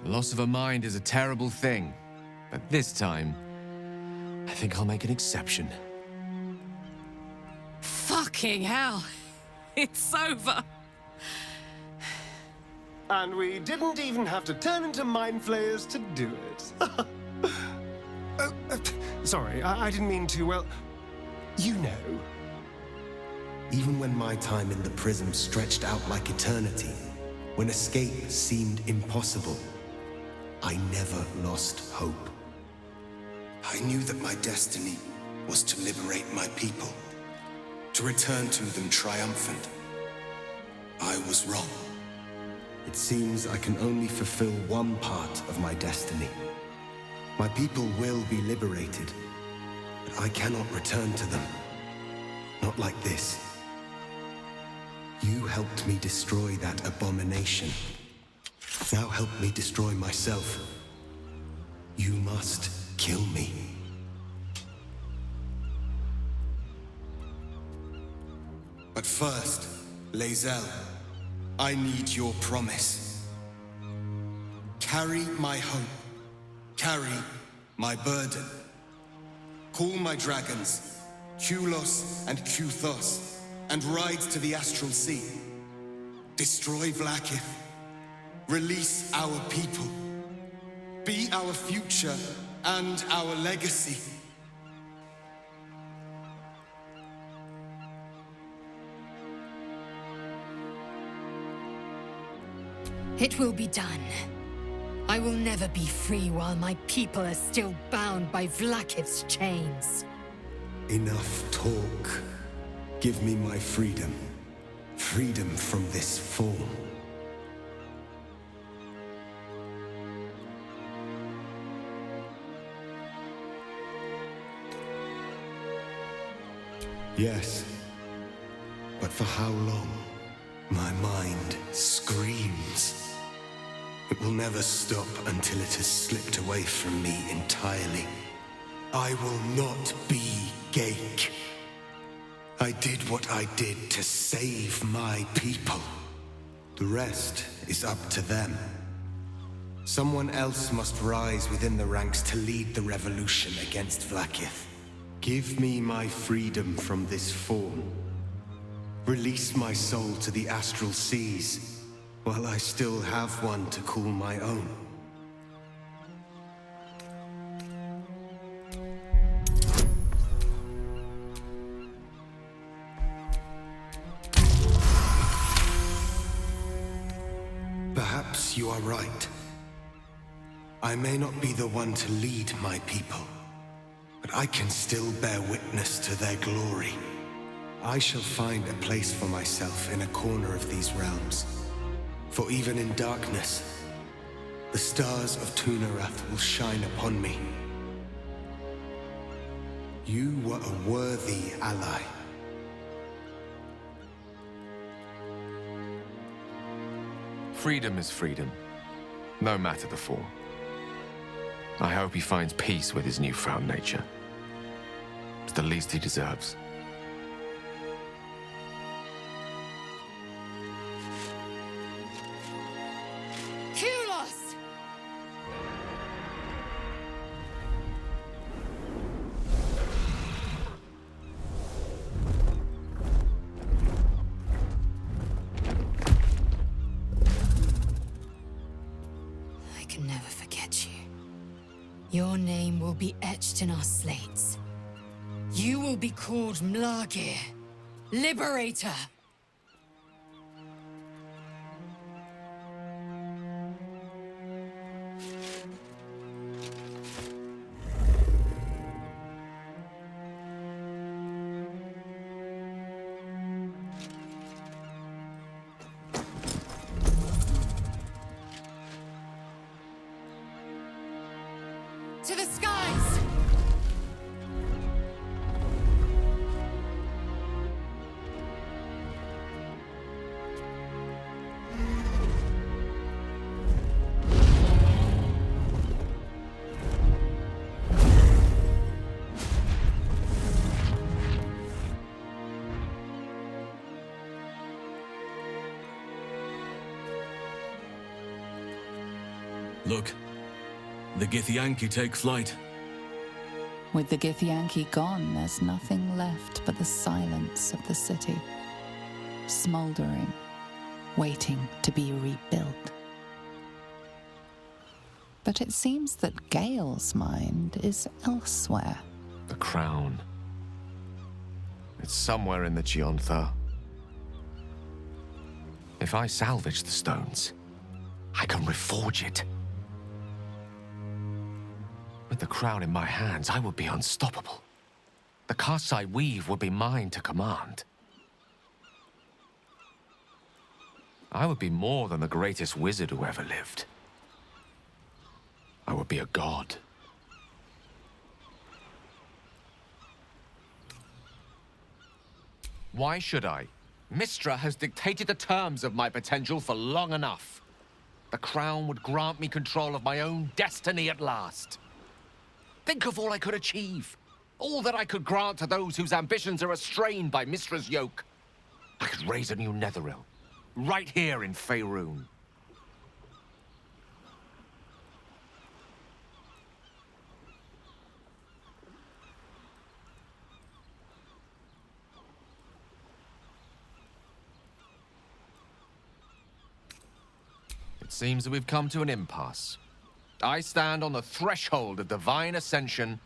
Loss of a mind is a terrible thing, but this time, I think I'll make an exception. Fucking hell! It's over! And we didn't even have to turn into mind flayers to do it. Sorry, I didn't mean to, well, you know. Even when my time in the prism stretched out like eternity, when escape seemed impossible, I never lost hope. I knew that my destiny was to liberate my people, to return to them triumphant. I was wrong. It seems I can only fulfill one part of my destiny. My people will be liberated, but I cannot return to them. Not like this. You helped me destroy that abomination. Now help me destroy myself. You must kill me. But first, Lae'zel, I need your promise. Carry my hope. Carry my burden. Call my dragons, Kulos and Kuthos, and ride to the Astral Sea. Destroy Vlaakith. Release our people. Be our future and our legacy. It will be done. I will never be free while my people are still bound by Vlaakith's chains. Enough talk. Give me my freedom. Freedom from this form. Yes. But for how long? My mind screams. It will never stop until it has slipped away from me entirely. I will not be Gale. I did what I did to save my people. The rest is up to them. Someone else must rise within the ranks to lead the revolution against Vlaakith. Give me my freedom from this form. Release my soul to the astral seas, while I still have one to call my own. Perhaps you are right. I may not be the one to lead my people, but I can still bear witness to their glory. I shall find a place for myself in a corner of these realms. For even in darkness, the stars of Tunarath will shine upon me. You were a worthy ally. Freedom is freedom, no matter the form. I hope he finds peace with his newfound nature. It's the least he deserves. Your name will be etched in our slates. You will be called Mlagir, Liberator. To the skies! Look, the Githyanki take flight. With the Githyanki gone, there's nothing left but the silence of the city, smoldering, waiting to be rebuilt. But it seems that Gale's mind is elsewhere. The crown. It's somewhere in the Giontha. If I salvage the stones, I can reforge it. With the crown in my hands, I would be unstoppable. The casts I weave would be mine to command. I would be more than the greatest wizard who ever lived. I would be a god. Why should I? Mistra has dictated the terms of my potential for long enough. The crown would grant me control of my own destiny at last. Think of all I could achieve. All that I could grant to those whose ambitions are restrained by Mistra's yoke. I could raise a new Netheril, right here in Faerun. It seems that we've come to an impasse. I stand on the threshold of divine ascension,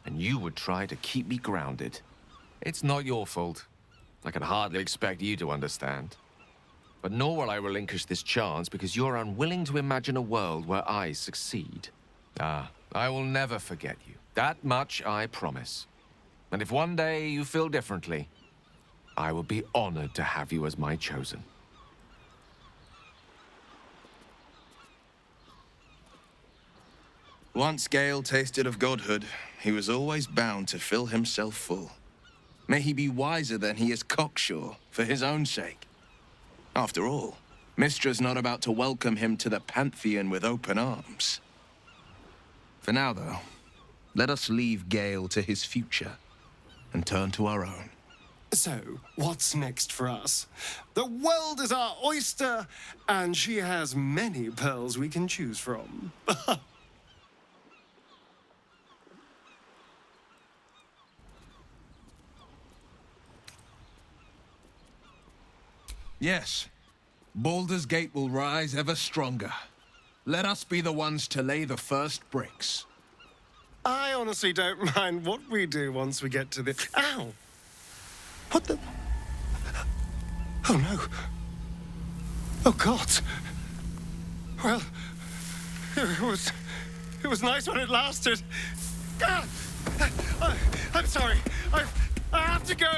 and you would try to keep me grounded. It's not your fault. I can hardly expect you to understand. But nor will I relinquish this chance because you're unwilling to imagine a world where I succeed. I will never forget you. That much I promise. And if one day you feel differently, I will be honored to have you as my chosen. Once Gale tasted of godhood, he was always bound to fill himself full. May he be wiser than he is cocksure, for his own sake. After all, Mistra's not about to welcome him to the Pantheon with open arms. For now, though, let us leave Gale to his future and turn to our own. So, what's next for us? The world is our oyster, and she has many pearls we can choose from. Yes, Baldur's Gate will rise ever stronger. Let us be the ones to lay the first bricks. I honestly don't mind what we do once we get to the... Ow! What the... Oh, no. Oh, God. Well, it was nice when it lasted. Ah! I'm sorry. I have to go.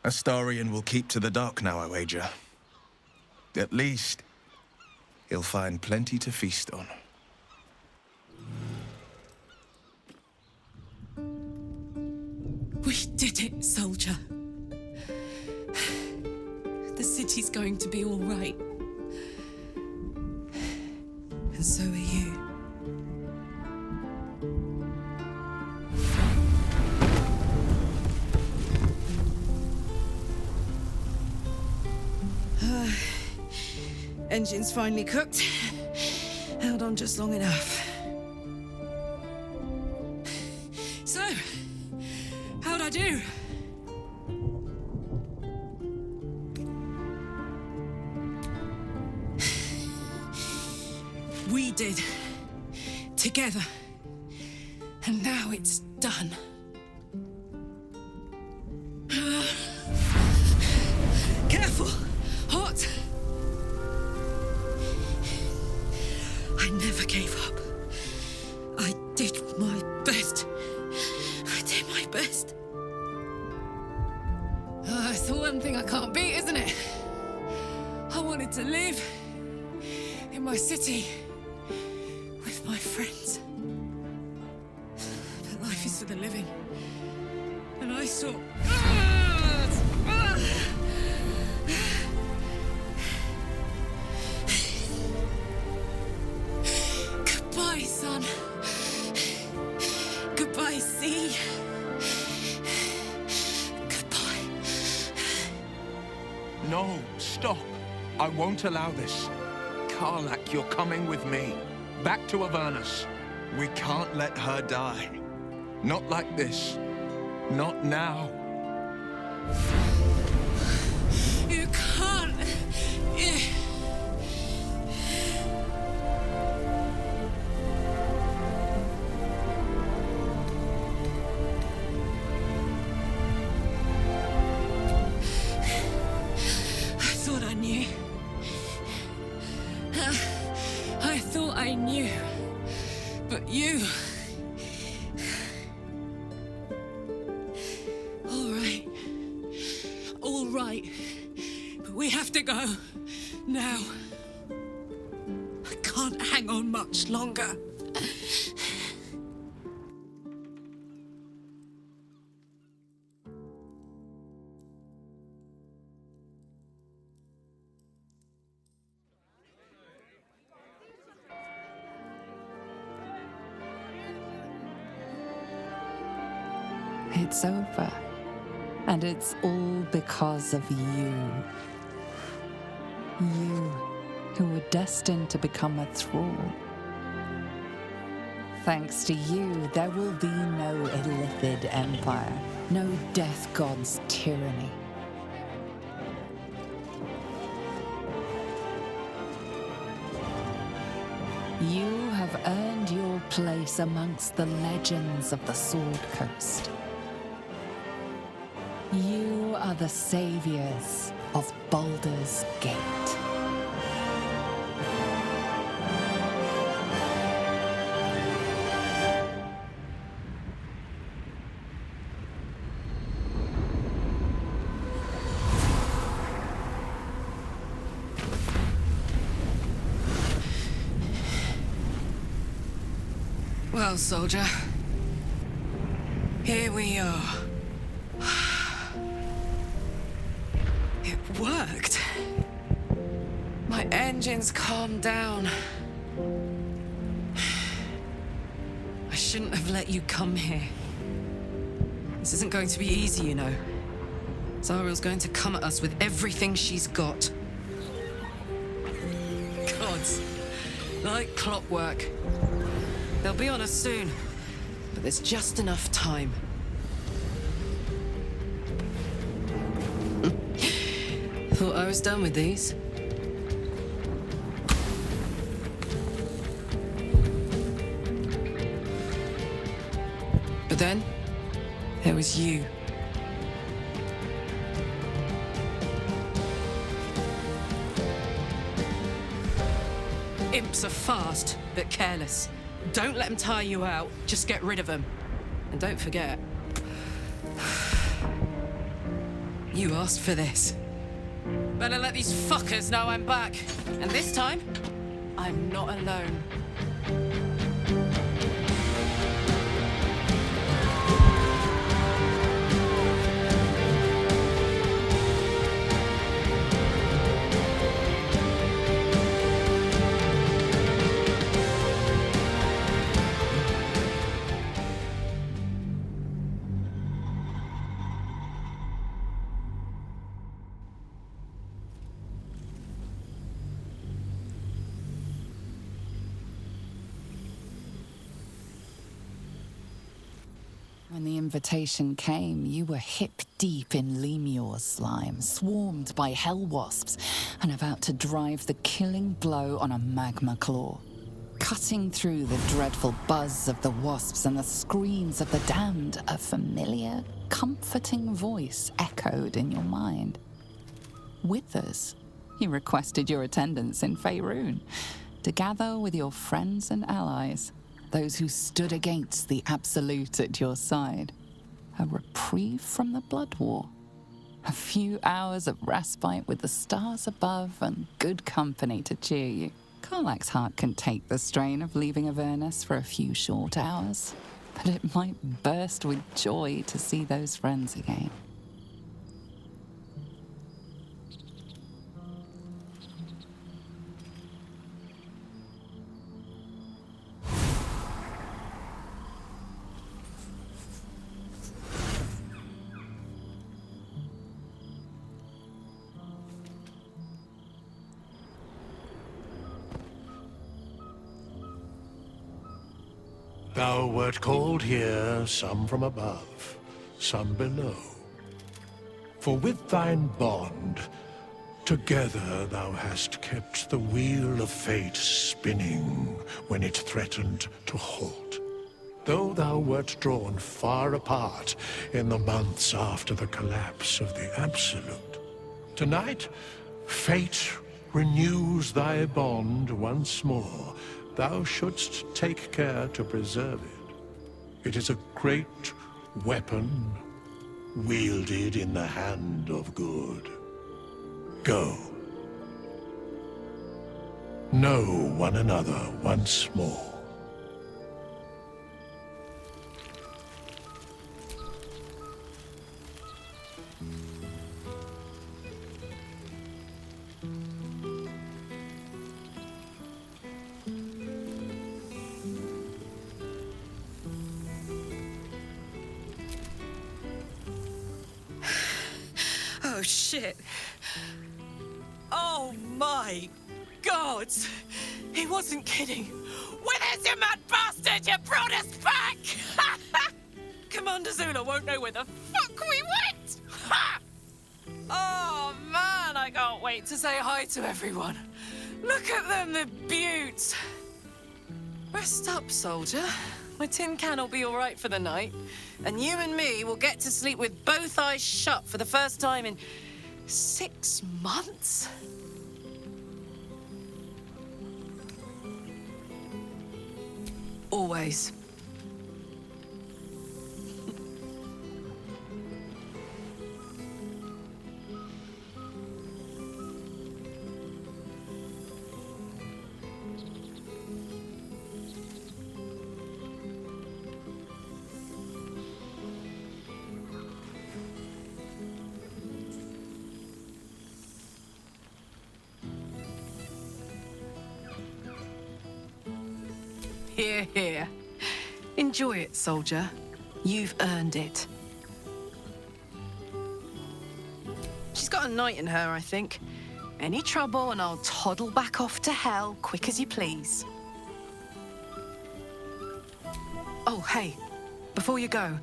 Astarion will keep to the dark now, I wager. At least, he'll find plenty to feast on. We did it, soldier. The city's going to be all right. And so are you. Engine's finally cooked. Held on just long enough. So, how'd I do? We did. Together. And now it's done. Careful! Hot! I never gave up. I did my best. I did my best. It's the one thing I can't beat, isn't it? I wanted to live in my city with my friends. But life is for the living. And I saw... Goodbye, sun. Goodbye, sea. Goodbye. No, stop. I won't allow this. Karlach, you're coming with me. Back to Avernus. We can't let her die. Not like this. Not now. You can't. I thought I knew. I thought I knew. But you... All right. But we have to go. Now. I can't hang on much longer. It's over. And it's all because of you. You, who were destined to become a thrall. Thanks to you, there will be no Illithid empire, no death god's tyranny. You have earned your place amongst the legends of the Sword Coast. You are the saviors of Baldur's Gate. Well, soldier, here we are. It worked. My engines calmed down. I shouldn't have let you come here. This isn't going to be easy, you know. Zariel's going to come at us with everything she's got. Gods, like clockwork. They'll be on us soon, but there's just enough time. Thought I was done with these. But then, there was you. Imps are fast, but careless. Don't let them tire you out, just get rid of them. And don't forget, you asked for this. Better let these fuckers know I'm back. And this time, I'm not alone. When the invitation came, you were hip-deep in Lemur's slime, swarmed by hell wasps, and about to drive the killing blow on a magma claw. Cutting through the dreadful buzz of the wasps and the screams of the damned, a familiar, comforting voice echoed in your mind. Withers, he requested your attendance in Faerun, to gather with your friends and allies, those who stood against the Absolute at your side. A reprieve from the Blood War. A few hours of respite with the stars above and good company to cheer you. Karlach's heart can take the strain of leaving Avernus for a few short hours, but it might burst with joy to see those friends again. Thou wert called here, some from above, some below. For with thine bond, together thou hast kept the wheel of fate spinning when it threatened to halt. Though thou wert drawn far apart in the months after the collapse of the Absolute, tonight, fate renews thy bond once more. Thou shouldst take care to preserve it. It is a great weapon wielded in the hand of good. Go. Know one another once more. Oh, shit. Oh, my God. He wasn't kidding. Where's you mad bastard? You brought us back! Commander Zula won't know where the fuck we went! Ha! Oh, man, I can't wait to say hi to everyone. Look at them, the beauts. Rest up, soldier. My tin can will be all right for the night. And you and me will get to sleep with both eyes shut for the first time in 6 months? Always. Here, here. Enjoy it, soldier. You've earned it. She's got a knight in her, I think. Any trouble and I'll toddle back off to hell quick as you please. Oh, hey. Before you go,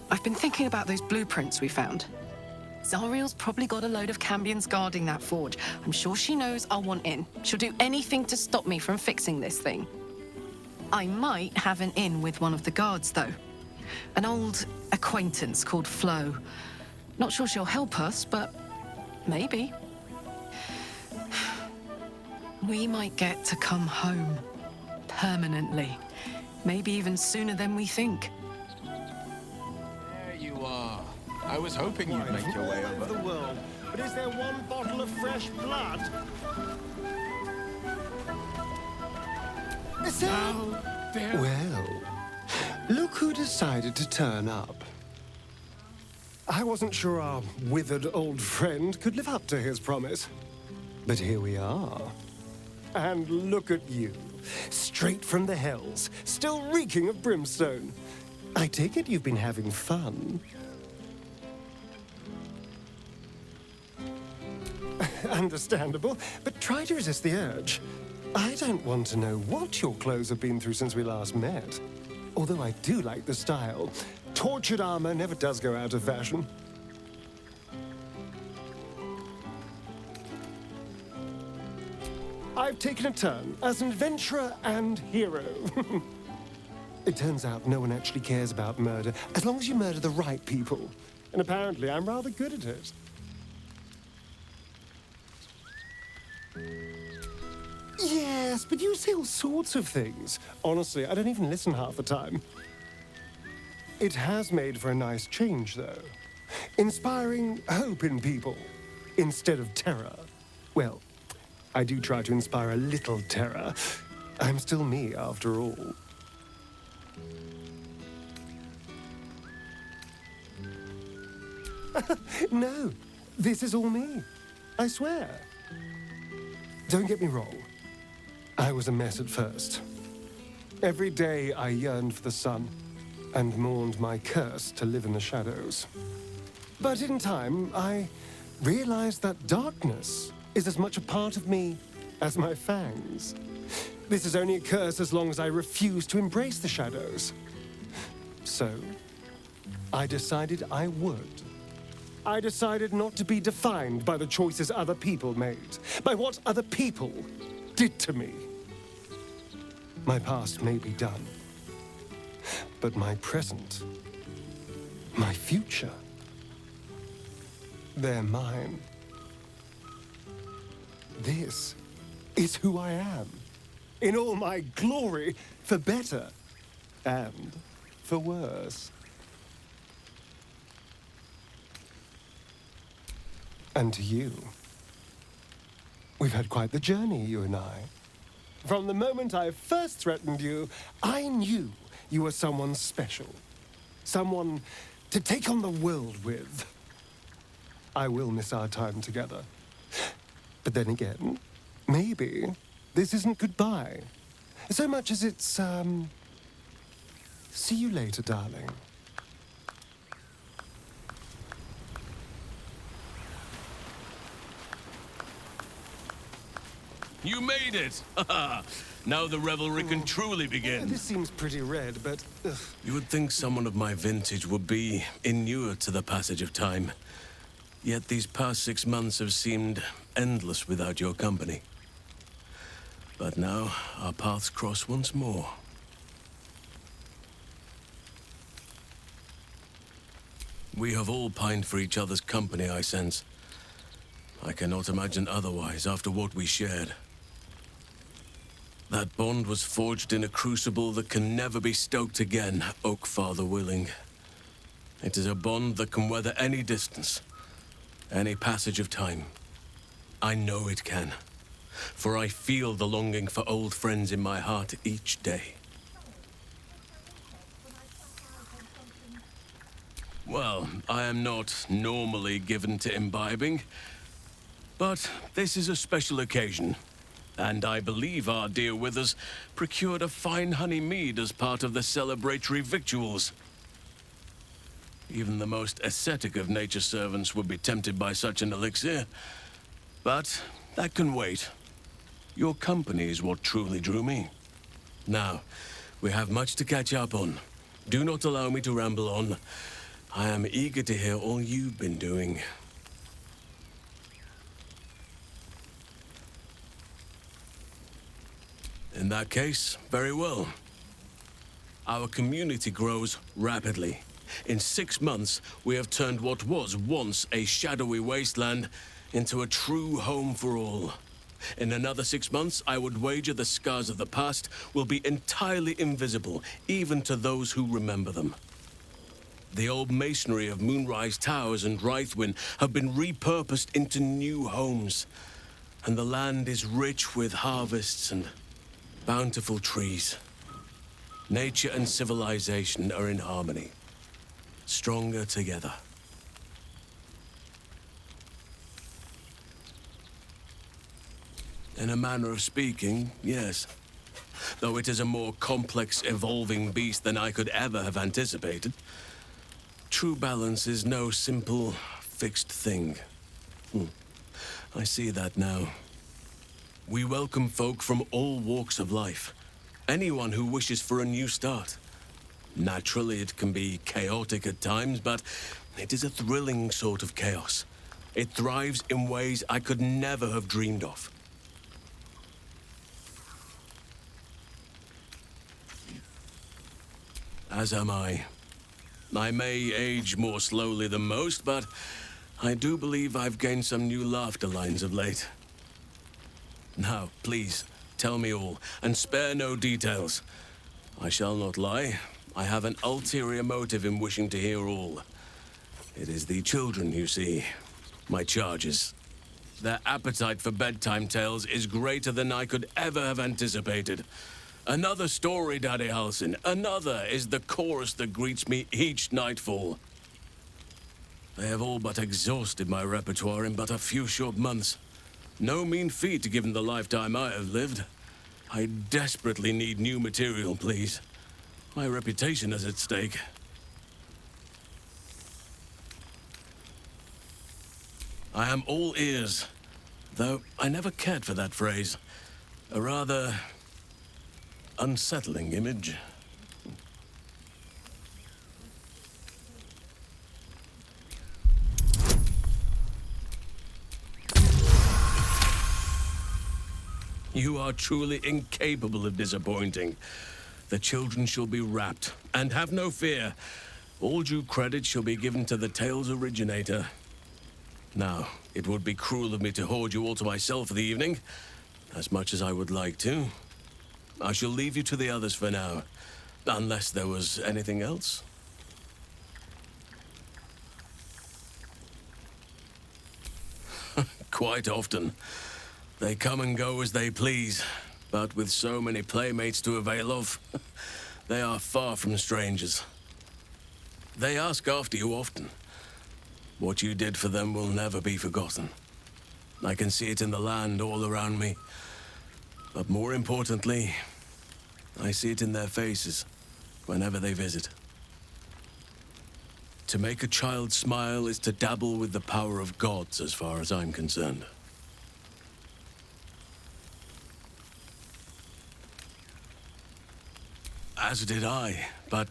I've been thinking about those blueprints we found. Zariel's probably got a load of Cambions guarding that forge. I'm sure she knows I'll want in. She'll do anything to stop me from fixing this thing. I might have an in with one of the guards, though. An old acquaintance called Flo. Not sure she'll help us, but maybe. We might get to come home. Permanently. Maybe even sooner than we think. There you are. I was hoping you'd make your way over. The world. But is there one bottle of fresh blood? Well, look who decided to turn up. I wasn't sure our withered old friend could live up to his promise. But here we are. And look at you, straight from the hells, still reeking of brimstone. I take it you've been having fun. Understandable, but try to resist the urge. I don't want to know what your clothes have been through since we last met. Although I do like the style. Tortured armor never does go out of fashion. I've taken a turn as an adventurer and hero. It turns out no one actually cares about murder, as long as you murder the right people. And apparently I'm rather good at it. Yes, but you say all sorts of things. Honestly, I don't even listen half the time. It has made for a nice change, though. Inspiring hope in people, instead of terror. Well, I do try to inspire a little terror. I'm still me, after all. No, this is all me. I swear. Don't get me wrong. I was a mess at first. Every day I yearned for the sun and mourned my curse to live in the shadows. But in time, I realized that darkness is as much a part of me as my fangs. This is only a curse as long as I refuse to embrace the shadows. So, I decided I would. I decided not to be defined by the choices other people made, by what other people did to me. My past may be done, but my present, my future, they're mine. This is who I am, in all my glory, for better and for worse. And to you, we've had quite the journey, you and I. From the moment I first threatened you, I knew you were someone special. Someone to take on the world with. I will miss our time together. But then again, maybe this isn't goodbye. So much as it's, see you later, darling. You made it! Now the revelry can truly begin. This seems pretty red, but... You would think someone of my vintage would be inured to the passage of time. Yet these past 6 months have seemed endless without your company. But now, our paths cross once more. We have all pined for each other's company, I sense. I cannot imagine otherwise after what we shared. That bond was forged in a crucible that can never be stoked again, Oak Father willing. It is a bond that can weather any distance, any passage of time. I know it can, for I feel the longing for old friends in my heart each day. Well, I am not normally given to imbibing, but this is a special occasion. And I believe our dear Withers procured a fine honey mead as part of the celebratory victuals. Even the most ascetic of nature's servants would be tempted by such an elixir. But that can wait. Your company is what truly drew me. Now, we have much to catch up on. Do not allow me to ramble on. I am eager to hear all you've been doing. In that case, very well. Our community grows rapidly. In 6 months, we have turned what was once a shadowy wasteland into a true home for all. In another 6 months, I would wager the scars of the past will be entirely invisible, even to those who remember them. The old masonry of Moonrise Towers and Rythwin have been repurposed into new homes, and the land is rich with harvests and bountiful trees. Nature and civilization are in harmony, stronger together. In a manner of speaking, yes. Though it is a more complex, evolving beast than I could ever have anticipated. True balance is no simple, fixed thing. I see that now. We welcome folk from all walks of life. Anyone who wishes for a new start. Naturally, it can be chaotic at times, but it is a thrilling sort of chaos. It thrives in ways I could never have dreamed of. As am I. I may age more slowly than most, but I do believe I've gained some new laughter lines of late. Now, please, tell me all, and spare no details. I shall not lie. I have an ulterior motive in wishing to hear all. It is the children, you see. My charges. Their appetite for bedtime tales is greater than I could ever have anticipated. Another story, Daddy Halsin. Another is the chorus that greets me each nightfall. They have all but exhausted my repertoire in but a few short months. No mean feat given the lifetime I have lived. I desperately need new material, please. My reputation is at stake. I am all ears, though I never cared for that phrase. A rather unsettling image. You are truly incapable of disappointing. The children shall be wrapped, and have no fear. All due credit shall be given to the tale's originator. Now, it would be cruel of me to hoard you all to myself for the evening, as much as I would like to. I shall leave you to the others for now, unless there was anything else. Quite often. They come and go as they please, but with so many playmates to avail of, they are far from strangers. They ask after you often. What you did for them will never be forgotten. I can see it in the land all around me. But more importantly, I see it in their faces whenever they visit. To make a child smile is to dabble with the power of gods, as far as I'm concerned. As did I, but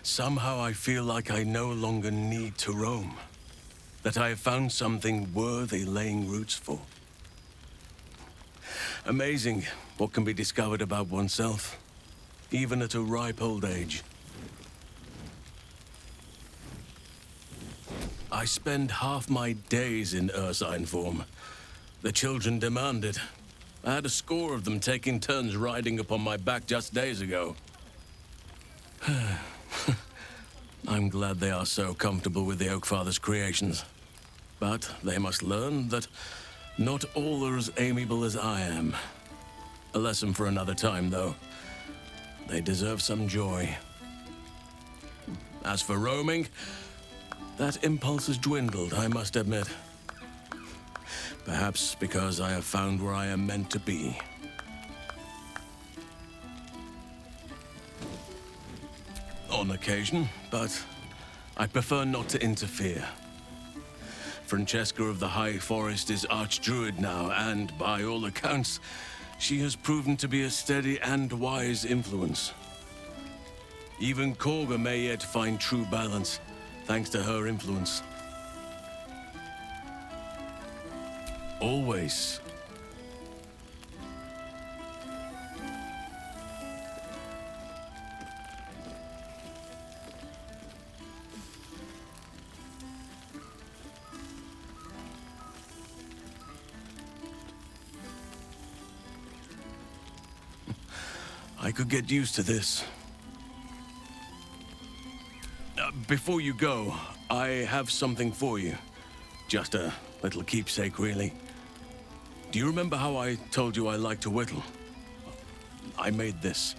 somehow I feel like I no longer need to roam. That I have found something worthy laying roots for. Amazing what can be discovered about oneself, even at a ripe old age. I spend half my days in ursine form. The children demand it. I had a score of them taking turns riding upon my back just days ago. I'm glad they are so comfortable with the Oakfather's creations. But they must learn that not all are as amiable as I am. A lesson for another time, though. They deserve some joy. As for roaming, that impulse has dwindled, I must admit. Perhaps because I have found where I am meant to be. On occasion, but I prefer not to interfere. Francesca of the High Forest is Archdruid now, and by all accounts, she has proven to be a steady and wise influence. Even Korga may yet find true balance, thanks to her influence. Always. I could get used to this. Before you go, I have something for you. Just a little keepsake, really. Do you remember how I told you I like to whittle? I made this.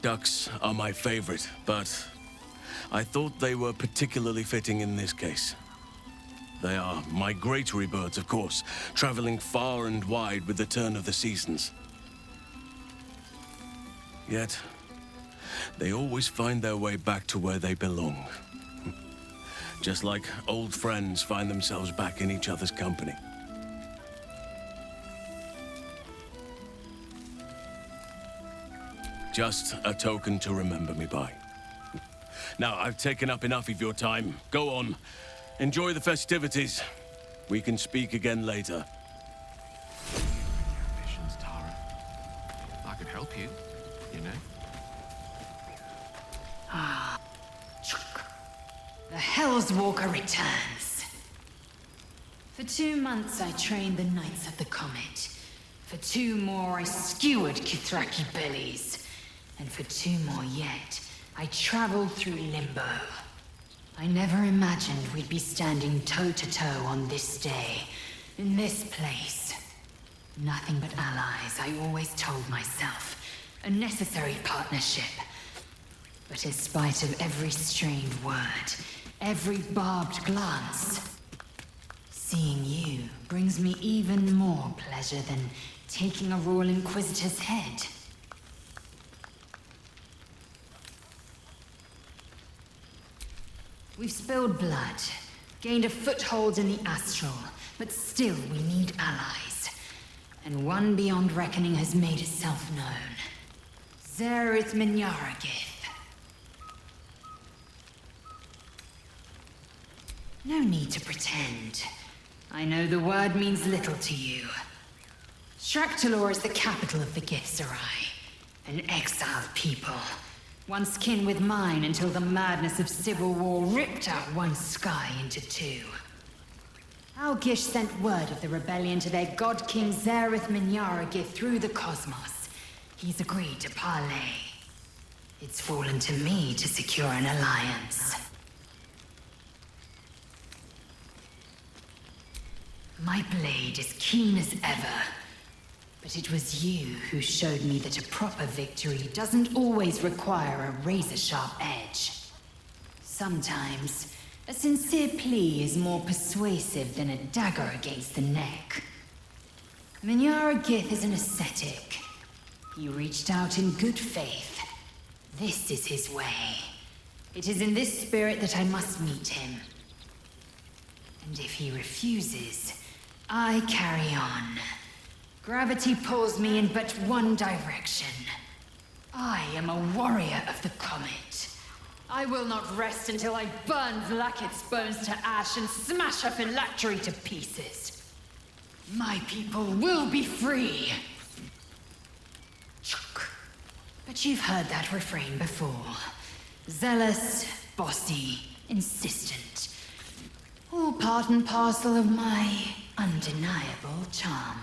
Ducks are my favorite, but I thought they were particularly fitting in this case. They are migratory birds, of course, traveling far and wide with the turn of the seasons. Yet, they always find their way back to where they belong. Just like old friends find themselves back in each other's company. Just a token to remember me by. Now, I've taken up enough of your time. Go on. Enjoy the festivities. We can speak again later. Ambitions, Tara. I could help you, you know. The Hell's Walker returns. For 2 months I trained the Knights of the Comet. For 2 more I skewered Kithraki bellies. And for 2 more yet, I traveled through Limbo. I never imagined we'd be standing toe-to-toe on this day, in this place. Nothing but allies, I always told myself. A necessary partnership. But in spite of every strained word, every barbed glance, seeing you brings me even more pleasure than taking a Royal Inquisitor's head. We've spilled blood, gained a foothold in the astral, but still we need allies. And one beyond reckoning has made itself known. Zerith Minyaragith. No need to pretend. I know the word means little to you. Shractalor is the capital of the Githzerai, an exiled people, once kin with mine until the madness of civil war ripped out one sky into two. Algish sent word of the rebellion to their god king Zareth Minyaragith through the cosmos. He's agreed to parley. It's fallen to me to secure an alliance. My blade is keen as ever, but it was you who showed me that a proper victory doesn't always require a razor-sharp edge. Sometimes, a sincere plea is more persuasive than a dagger against the neck. Minyaragith is an ascetic. He reached out in good faith. This is his way. It is in this spirit that I must meet him. And if he refuses, I carry on. Gravity pulls me in but one direction. I am a warrior of the comet. I will not rest until I burn Vlaakith's bones to ash and smash her phylactery to pieces. My people will be free. But you've heard that refrain before. Zealous, bossy, insistent. All part and parcel of my undeniable charm.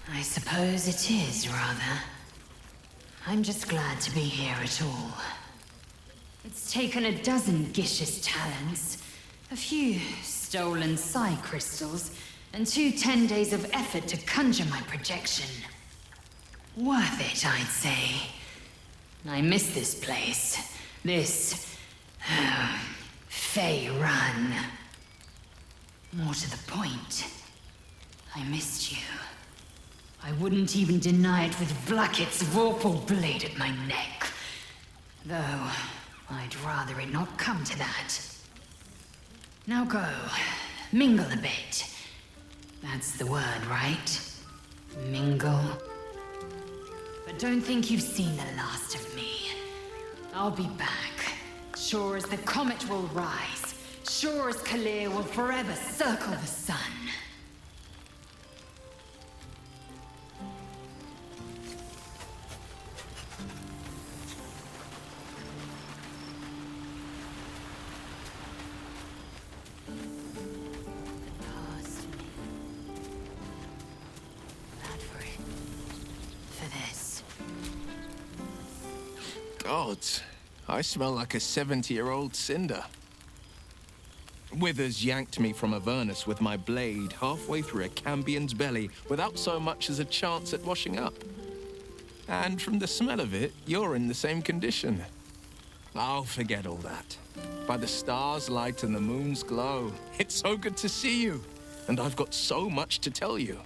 I suppose it is, rather. I'm just glad to be here at all. It's taken a dozen Gish's talents, a few stolen psi crystals, and 2 10 days of effort to conjure my projection. Worth it, I'd say. I miss this place. This... Fey Run. More to the point, I missed you. I wouldn't even deny it with Vlaakith's vorpal blade at my neck. Though, I'd rather it not come to that. Now go. Mingle a bit. That's the word, right? Mingle. But don't think you've seen the last of me. I'll be back. Sure as the comet will rise. Sure as Kalir will forever circle the sun. Gods, I smell like a 70-year-old cinder. Withers yanked me from Avernus with my blade halfway through a Cambion's belly without so much as a chance at washing up. And from the smell of it, you're in the same condition. I'll forget all that. By the stars' light and the moon's glow, it's so good to see you. And I've got so much to tell you.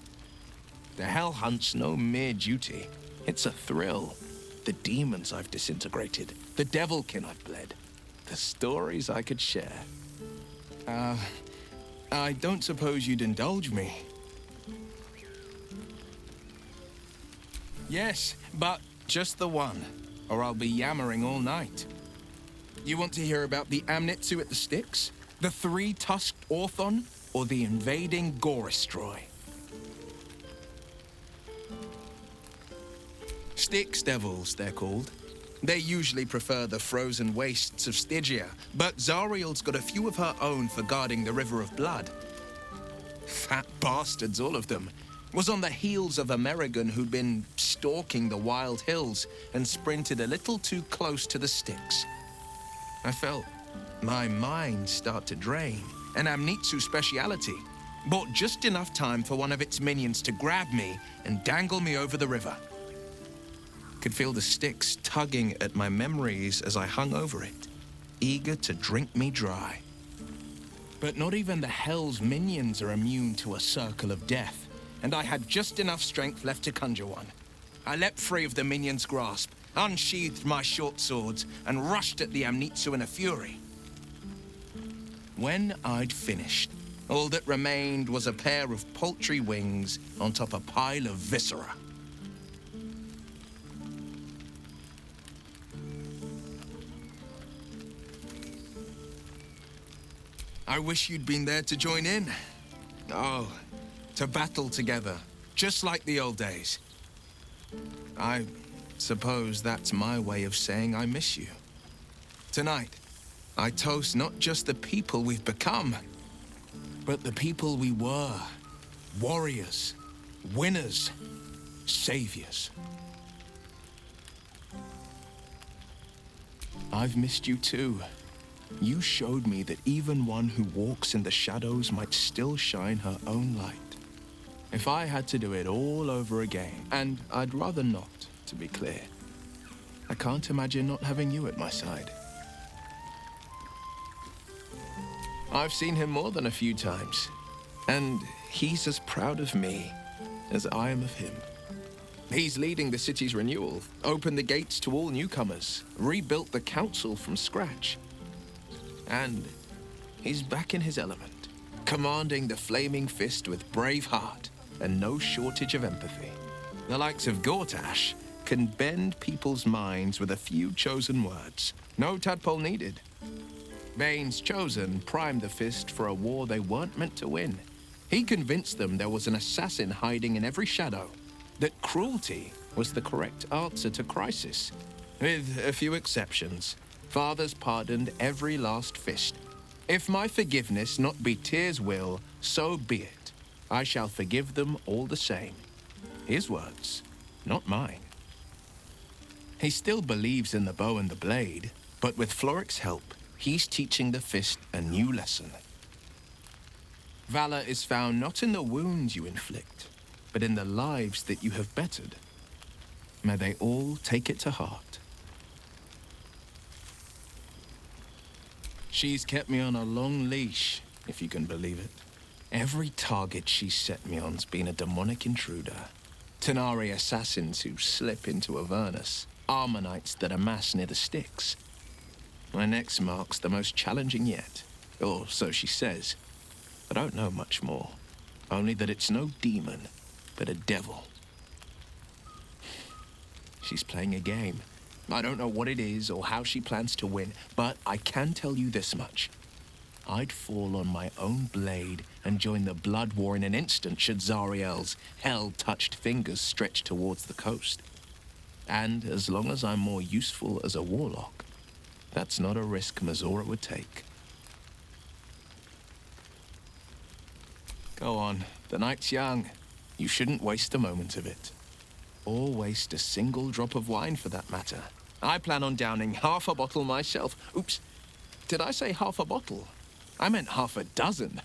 The Hell Hunt's no mere duty. It's a thrill. The demons I've disintegrated, the devilkin I've bled, the stories I could share. I don't suppose you'd indulge me. Yes, but just the one, or I'll be yammering all night. You want to hear about the Amnitsu at the Styx, the 3-tusked Orthon, or the invading Goristroy? Styx devils, they're called. They usually prefer the frozen wastes of Stygia, but Zariel's got a few of her own for guarding the River of Blood. Fat bastards, all of them. Was on the heels of a Merrigan who'd been stalking the wild hills and sprinted a little too close to the Styx. I felt my mind start to drain, an Amnitsu speciality. Bought just enough time for one of its minions to grab me and dangle me over the river. Could feel the Styx tugging at my memories as I hung over it, eager to drink me dry. But not even the Hell's minions are immune to a circle of death, and I had just enough strength left to conjure one. I leapt free of the minion's grasp, unsheathed my short swords, and rushed at the Amnitsu in a fury. When I'd finished, all that remained was a pair of paltry wings on top a pile of viscera. I wish you'd been there to join in. Oh, to battle together, just like the old days. I suppose that's my way of saying I miss you. Tonight, I toast not just the people we've become, but the people we were. Warriors, winners, saviors. I've missed you too. You showed me that even one who walks in the shadows might still shine her own light. If I had to do it all over again, and I'd rather not, to be clear, I can't imagine not having you at my side. I've seen him more than a few times, and he's as proud of me as I am of him. He's leading the city's renewal, opened the gates to all newcomers, rebuilt the council from scratch. And he's back in his element, commanding the Flaming Fist with brave heart and no shortage of empathy. The likes of Gortash can bend people's minds with a few chosen words. No tadpole needed. Bane's Chosen primed the Fist for a war they weren't meant to win. He convinced them there was an assassin hiding in every shadow, that cruelty was the correct answer to crisis. With a few exceptions, fathers pardoned every last fist. If my forgiveness not be Tyr's will, so be it. I shall forgive them all the same. His words, not mine. He still believes in the bow and the blade, but with Floric's help, he's teaching the fist a new lesson. Valor is found not in the wounds you inflict, but in the lives that you have bettered. May they all take it to heart. She's kept me on a long leash, if you can believe it. Every target she's set me on's been a demonic intruder. Tenari assassins who slip into Avernus, Armonites that amass near the Styx. My next mark's the most challenging yet, or so she says. I don't know much more, only that it's no demon, but a devil. She's playing a game. I don't know what it is or how she plans to win, but I can tell you this much. I'd fall on my own blade and join the blood war in an instant should Zariel's hell-touched fingers stretch towards the coast. And as long as I'm more useful as a warlock, that's not a risk Mazora would take. Go on, the night's young. You shouldn't waste a moment of it. Or waste a single drop of wine for that matter. I plan on downing half a bottle myself. Oops, did I say half a bottle? I meant half a dozen.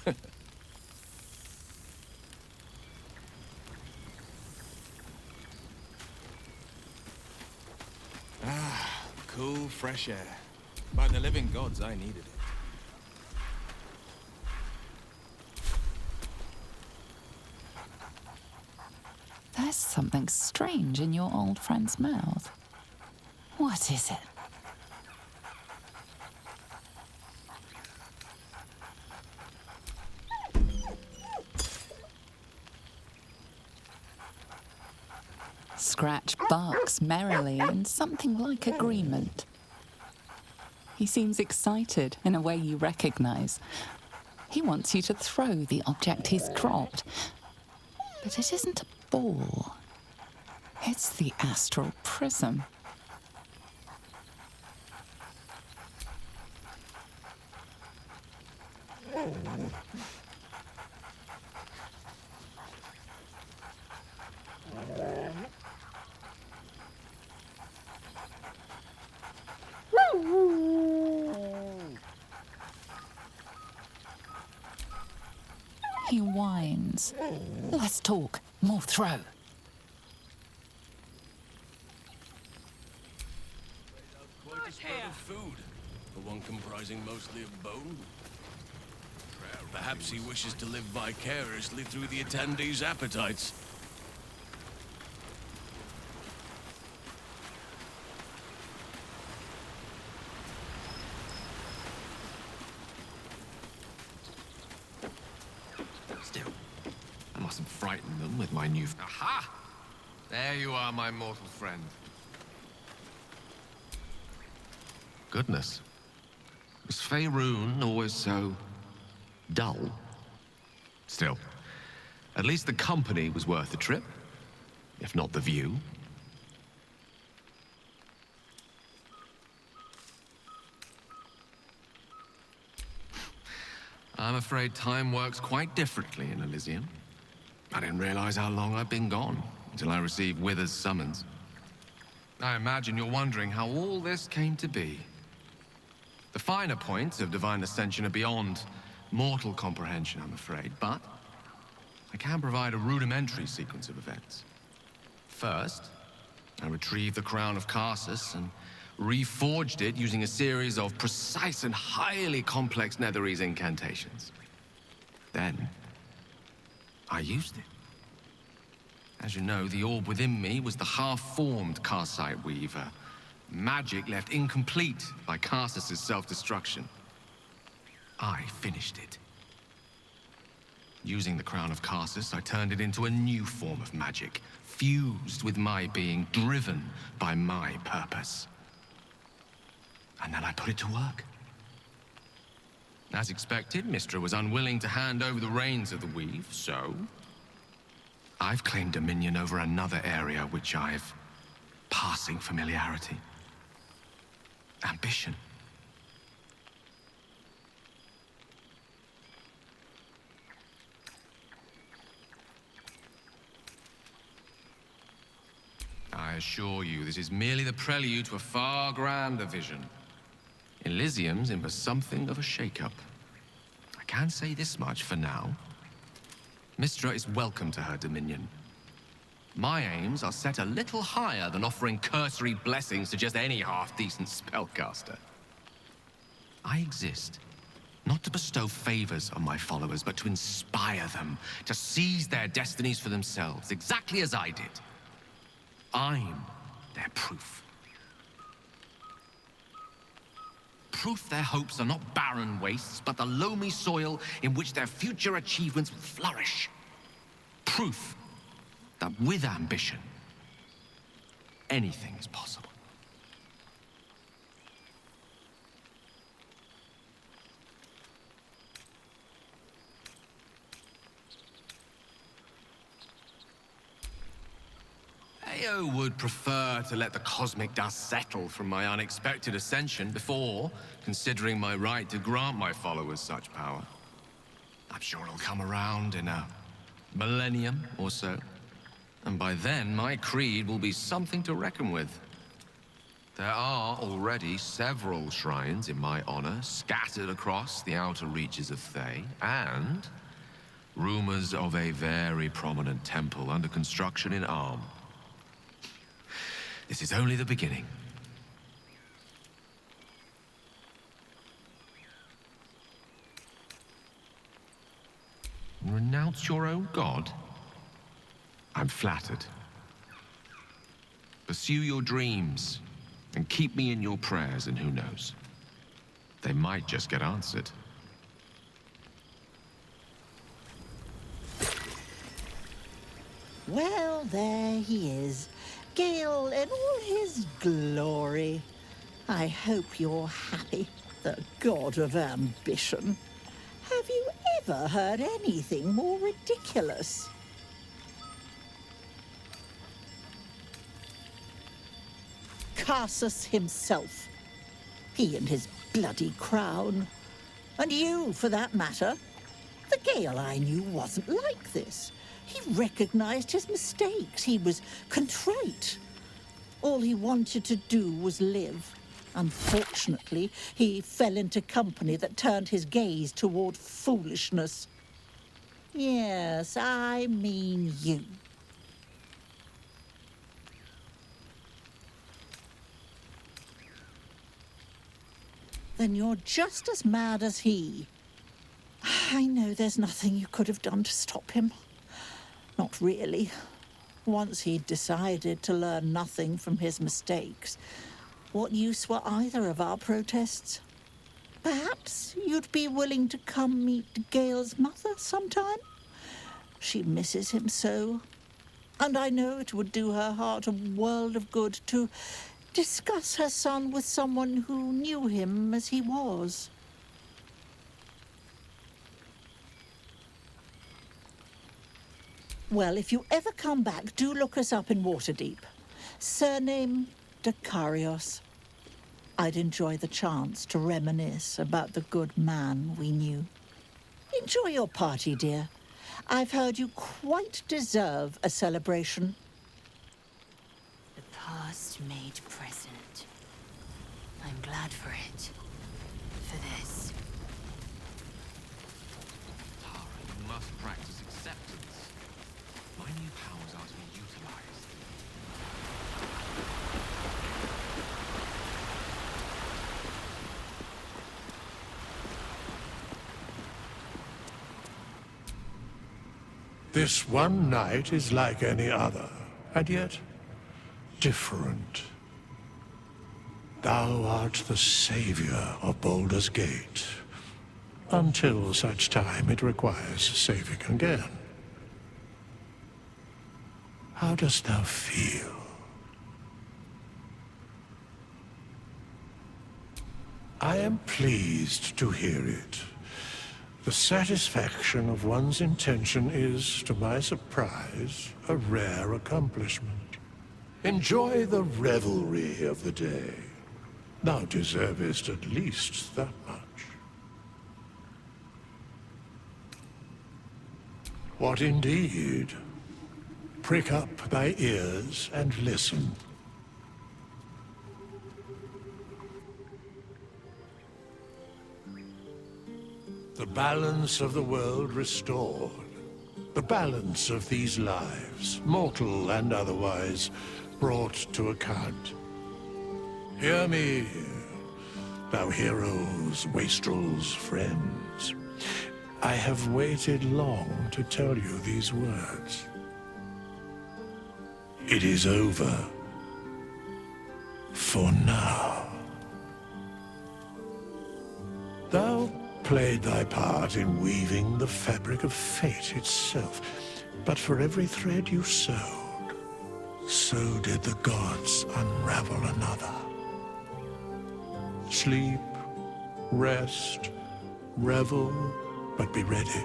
Cool, fresh air. By the living gods, I needed it. There's something strange in your old friend's mouth. What is it? Scratch barks merrily in something like agreement. He seems excited in a way you recognize. He wants you to throw the object he's dropped. But it isn't a ball. It's the astral prism. He whines. Let's talk. More throw. Quite a spread of food, for one comprising mostly of bone. Perhaps he wishes to live vicariously through the attendees' appetites. Still, I mustn't frighten them with my new... Aha! There you are, my mortal friend. Goodness. Was Faerun always so Dull? Still, at least the company was worth the trip, if not the view. I'm afraid time works quite differently in Elysium. I didn't realize how long I'd been gone until I received Wither's summons. I imagine you're wondering how all this came to be. The finer points of divine ascension are beyond mortal comprehension, I'm afraid, but I can provide a rudimentary sequence of events. First, I retrieved the crown of Karsus and reforged it using a series of precise and highly complex Netherese incantations. Then, I used it. As you know, the orb within me was the half-formed Karsite Weaver. Magic left incomplete by Karsus' self-destruction. I finished it. Using the crown of Karsus, I turned it into a new form of magic, fused with my being, driven by my purpose. And then I put it to work. As expected, Mystra was unwilling to hand over the reins of the weave, so I've claimed dominion over another area which I've passing familiarity. Ambition. I assure you, this is merely the prelude to a far grander vision. Elysium's in for something of a shake-up. I can say this much for now. Mystra is welcome to her dominion. My aims are set a little higher than offering cursory blessings to just any half-decent spellcaster. I exist, not to bestow favors on my followers, but to inspire them to seize their destinies for themselves, exactly as I did. I'm their proof. Proof their hopes are not barren wastes, but the loamy soil in which their future achievements will flourish. Proof that with ambition, anything is possible. Ao would prefer to let the cosmic dust settle from my unexpected ascension before considering my right to grant my followers such power. I'm sure it'll come around in a millennium or so, and by then my creed will be something to reckon with. There are already several shrines in my honor scattered across the outer reaches of Thay, and rumors of a very prominent temple under construction in Arm. This is only the beginning. Renounce your own god? I'm flattered. Pursue your dreams, and keep me in your prayers, and who knows? They might just get answered. Well, there he is. Gale in all his glory. I hope you're happy, the god of ambition. Have you ever heard anything more ridiculous? Karsus himself. He and his bloody crown. And you, for that matter. The Gale I knew wasn't like this. He recognized his mistakes. He was contrite. All he wanted to do was live. Unfortunately, he fell into company that turned his gaze toward foolishness. Yes, I mean you. Then you're just as mad as he. I know there's nothing you could have done to stop him. Not really. Once he'd decided to learn nothing from his mistakes, what use were either of our protests? Perhaps you'd be willing to come meet Gale's mother sometime? She misses him so. And I know it would do her heart a world of good to discuss her son with someone who knew him as he was. Well, if you ever come back, do look us up in Waterdeep. Surname Dakarios. I'd enjoy the chance to reminisce about the good man we knew. Enjoy your party, dear. I've heard you quite deserve a celebration. The past made present. I'm glad for it. For this. Tara, you must practice acceptance. My new powers are to be utilized. This one night is like any other, and yet different. Thou art the savior of Baldur's Gate, until such time it requires saving again. How dost thou feel? I am pleased to hear it. The satisfaction of one's intention is, to my surprise, a rare accomplishment. Enjoy the revelry of the day. Thou deservest at least that much. What indeed? Prick up thy ears and listen. The balance of the world restored. The balance of these lives, mortal and otherwise, brought to account. Hear me, thou heroes, wastrels, friends. I have waited long to tell you these words. It is over. For now. Thou played thy part in weaving the fabric of fate itself, but for every thread you sewed, so did the gods unravel another. Sleep, rest, revel, but be ready,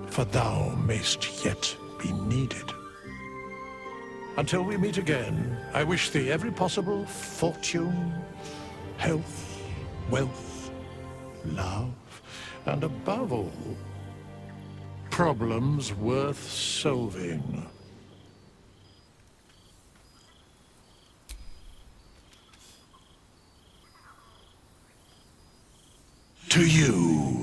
for thou mayst yet be needed. Until we meet again, I wish thee every possible fortune, health, wealth, love, and above all, problems worth solving. To you.